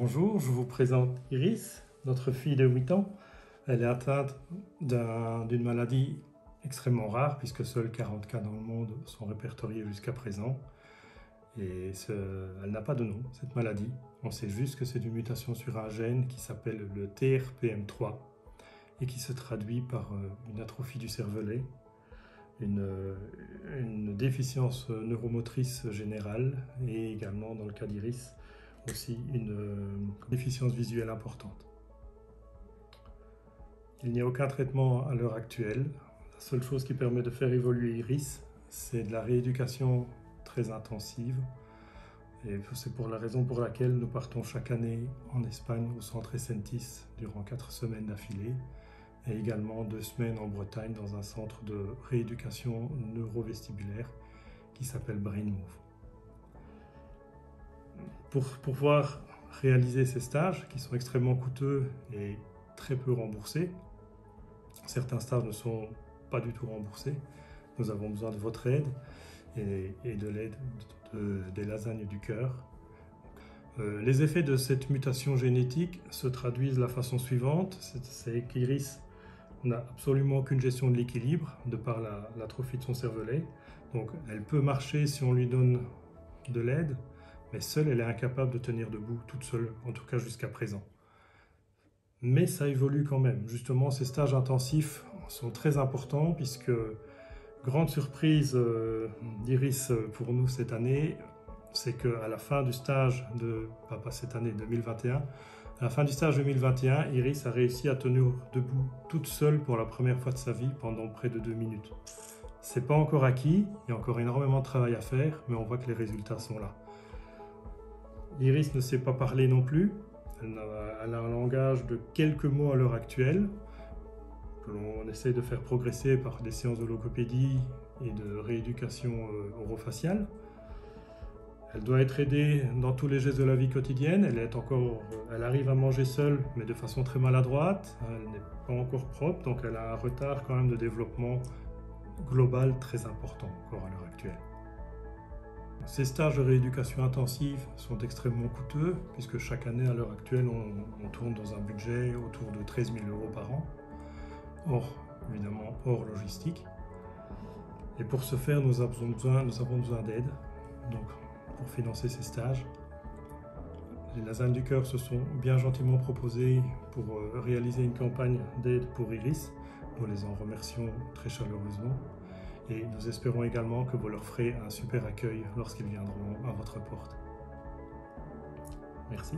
Bonjour, je vous présente Iris, notre fille de 8 ans. Elle est atteinte d'une maladie extrêmement rare puisque seuls 40 cas dans le monde sont répertoriés jusqu'à présent. Et elle n'a pas de nom, cette maladie. On sait juste que c'est une mutation sur un gène qui s'appelle le TRPM3 et qui se traduit par une atrophie du cervelet, une déficience neuromotrice générale et également, dans le cas d'Iris, aussi une déficience visuelle importante. Il n'y a aucun traitement à l'heure actuelle. La seule chose qui permet de faire évoluer Iris, c'est de la rééducation très intensive. Et c'est pour la raison pour laquelle nous partons chaque année en Espagne au centre Essentis durant 4 semaines d'affilée et également 2 semaines en Bretagne dans un centre de rééducation neurovestibulaire qui s'appelle Brain Move. Pour pouvoir réaliser ces stages qui sont extrêmement coûteux et très peu remboursés, certains stages ne sont pas du tout remboursés, nous avons besoin de votre aide et de l'aide des lasagnes du cœur. Les effets de cette mutation génétique se traduisent de la façon suivante, c'est qu'Iris n'a absolument aucune gestion de l'équilibre de par l'atrophie de son cervelet. Donc elle peut marcher si on lui donne de l'aide, mais seule elle est incapable de tenir debout toute seule, en tout cas jusqu'à présent. Mais ça évolue quand même. Justement, ces stages intensifs sont très importants puisque, grande surprise d'Iris pour nous cette année, c'est qu'à la fin du stage pas cette année, 2021, à la fin du stage 2021, Iris a réussi à tenir debout toute seule pour la première fois de sa vie pendant près de 2 minutes. C'est pas encore acquis, il y a encore énormément de travail à faire, mais on voit que les résultats sont là. Iris ne sait pas parler non plus, elle a un langage de quelques mots à l'heure actuelle, que l'on essaie de faire progresser par des séances de logopédie et de rééducation orofaciale. Elle doit être aidée dans tous les gestes de la vie quotidienne, elle arrive à manger seule, mais de façon très maladroite, elle n'est pas encore propre, donc elle a un retard quand même de développement global très important encore à l'heure actuelle. Ces stages de rééducation intensive sont extrêmement coûteux puisque chaque année à l'heure actuelle on tourne dans un budget autour de 13 000 € par an, évidemment hors logistique. Et pour ce faire nous avons besoin d'aide pour financer ces stages. Les lasagnes du cœur se sont bien gentiment proposées pour réaliser une campagne d'aide pour Iris. Nous les en remercions très chaleureusement. Et nous espérons également que vous leur ferez un super accueil lorsqu'ils viendront à votre porte. Merci.